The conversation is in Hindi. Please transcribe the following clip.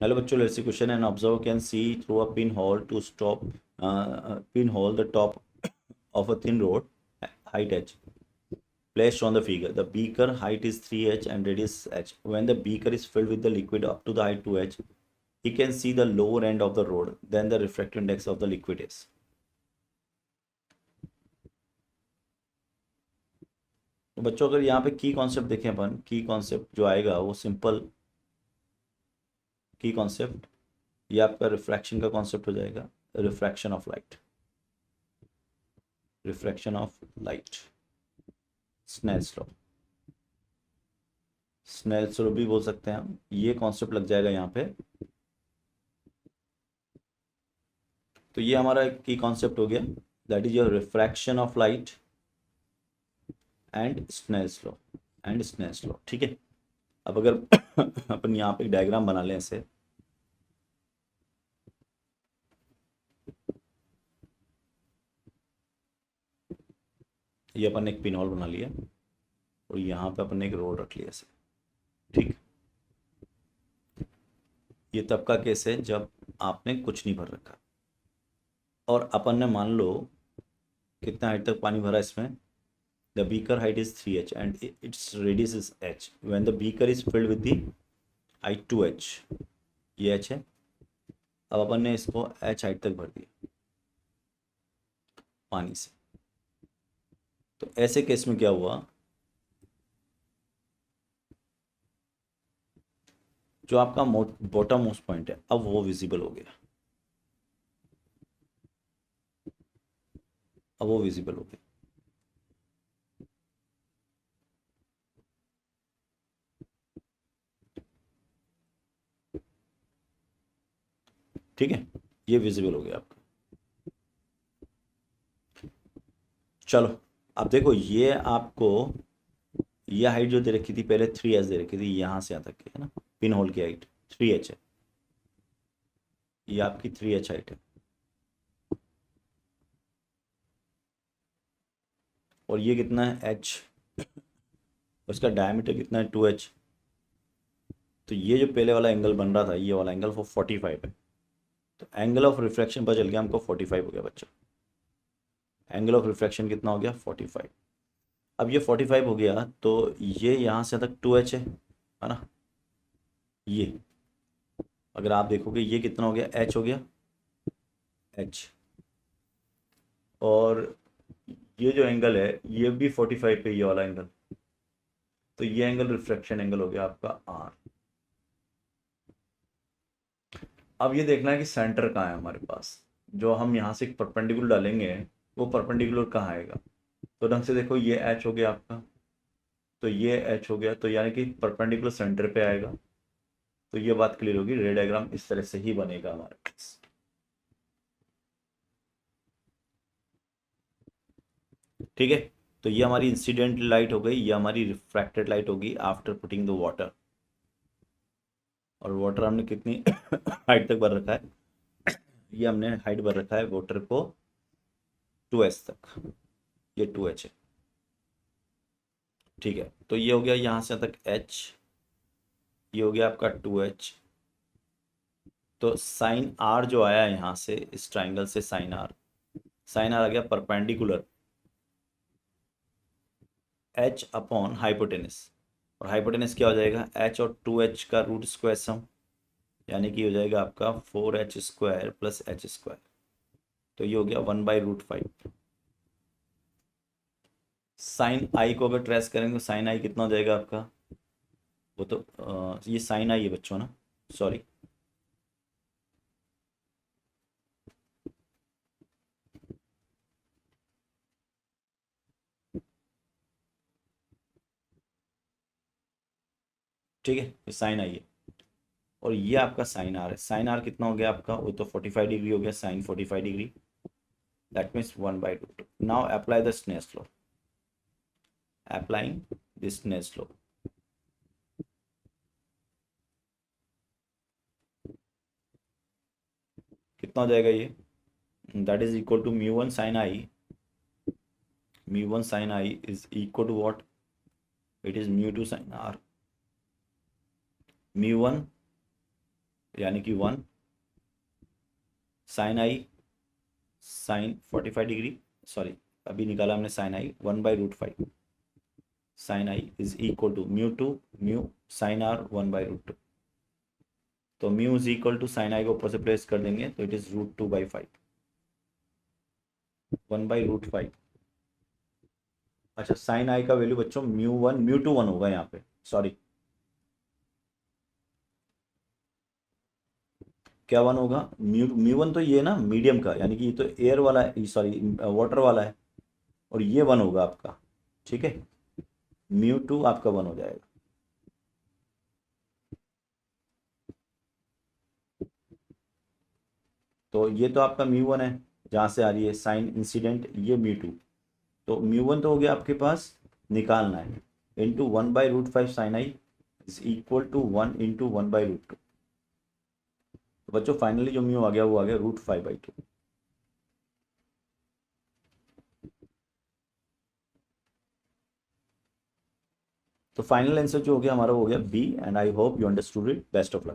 हेलो बच्चों, let's see question and observe can see through a pinhole to stop pinhole the top of a thin rod height h placed on the figure. The beaker height is 3h and radius h. When the beaker is filled with the liquid up to the height 2h, he can see the lower end of the rod. Then the refractive index of the liquid is. तो बच्चों अगर यहाँ पे की कॉन्सेप्ट देखें अपन, की कॉन्सेप्ट जो आएगा वो सिंपल की कॉन्सेप्ट, ये आपका रिफ्रैक्शन का कॉन्सेप्ट हो जाएगा. Refraction of light, refraction of light, Snell's law, Snell's law भी बोल सकते हैं हम. ये कॉन्सेप्ट लग जाएगा यहाँ पे. तो ये हमारा की कॉन्सेप्ट हो गया. That is your refraction of light and Snell's law, and Snell's law. ठीक है. अब अगर अपन यहाँ पे डायग्राम बना लें ऐसे, ये अपन एक पिनहोल बना लिया और यहाँ पे अपन एक रोड रख लिया ऐसे. ठीक. ये तब का केस है जब आपने कुछ नहीं भर रखा और अपन ने मान लो कितना हाइट तक पानी भरा इसमें. The beaker height is 3h and its radius is h. When the beaker is filled with the height 2h, ये h है. अब अपन ने इसको h हाइट तक भर दिया पानी से. तो ऐसे केस में क्या हुआ, जो आपका बॉटम मोस्ट पॉइंट है अब वो विजिबल हो गया. अब वो विजिबल हो गया. ठीक है, ये विजिबल हो गया आपका. चलो अब देखो, ये आपको ये हाइट जो दे रखी थी पहले 3h दे रखी थी, यहाँ से यहाँ तक की है ना. पिन होल की हाइट 3h है, ये आपकी 3h हाइट है. और ये कितना है h, उसका डायमीटर कितना है 2h. तो ये जो पहले वाला एंगल बन रहा था, ये वाला एंगल वो 45 है. तो एंगल ऑफ रिफ्रैक्शन पता चल गया हमको 45 हो गया बच्चों. एंगल ऑफ रिफ्रैक्शन कितना हो गया 45. अब ये 45 हो गया तो ये यहाँ से तक 2h है ना. ये अगर आप देखोगे ये कितना हो गया, h हो गया h. और ये जो एंगल है ये भी 45 पे, ये वाला एंगल. तो ये एंगल रिफ्रैक्शन एंगल हो गया आपका r. अब ये देखना है कि सेंटर कहाँ है हमारे पास. जो हम यहाँ से एक परपेंडिकुलर डालेंगे वो परपेंडिकुलर कहाँ आएगा. तो ढंग से देखो, ये h हो गया आपका, तो ये h हो गया, तो यानी कि परपेंडिकुलर सेंटर पे आएगा. तो ये बात क्लियर होगी. रे डायग्राम इस तरह से ही बनेगा हमारे पास. ठीक है. तो ये हमारी इंसिडेंट लाइट हो गई, ये हमारी रिफ्रैक्टेड लाइट होगी आफ्टर पुटिंग द वाटर. और वाटर हमने कितनी हाइट तक भर रखा है, ये हमने हाइट भर रखा है वाटर को 2h तक. ये 2h है. ठीक है. तो ये हो गया यहाँ से तक h, ये हो गया आपका 2h. तो साइन r जो आया यहाँ से इस ट्राइंगल से, साइन r, साइन r आ गया परपेंडिकुलर h अपॉन हाइपोटेनस. और हाइपोटेनस क्या हो जाएगा, h और 2h का रूट स्क्वायर सम, यानी कि हो जाएगा आपका 4h square plus h square. तो ये हो गया 1/√5. साइन आई को अगर ट्रेस करेंगे तो साइन आई कितना हो जाएगा आपका, वो तो ये साइन आई है बच्चों ना, सॉरी. ठीक है, ये साइन आई है और ये आपका साइन आर है. साइन आर कितना हो गया आपका, वो तो 45 डिग्री हो गया, sine 45 degree. That means 1/√2. Now apply the Snell's law. Applying this Snell's law, कितना हो जाएगा ये, that is equal to μ1 sine I. μ1 sine I is equal to what, it is μ2 sine R. μ1 यानी कि 1 sine I sine 45 degree, sorry अभी निकाला हमने sine I 1/√5 sine I is equal to mu sine R 1/√2। तो mu is equal to sign आई को ऊपर से प्लेस कर देंगे तो इट इज √2/5 1/√5। अच्छा साइन आई का वैल्यू बच्चों म्यू 1 होगा यहाँ पे, सॉरी क्या 1 होगा, म्यू 1 तो ये ना मीडियम का, यानी कि ये तो एयर वाला है, सॉरी वाटर वाला है, और ये 1 होगा आपका, ठीक है। म्यू 2 आपका 1 हो जाएगा। तो ये तो आपका म्यू 1 है जहाँ से आ रही है साइन इंसिडेंट, ये म्यू 2। तो म्यू 1 तो हो गया आपके पास, निकालना है into 1/√5 sine I is equal to 1 into 1/√2। तो बच्चों फाइनली जो म्यू आ गया वो आ गया √5/2। तो फाइनल आंसर जो हो गया हमारा हो गया B, and I hope you understood it. Best of luck.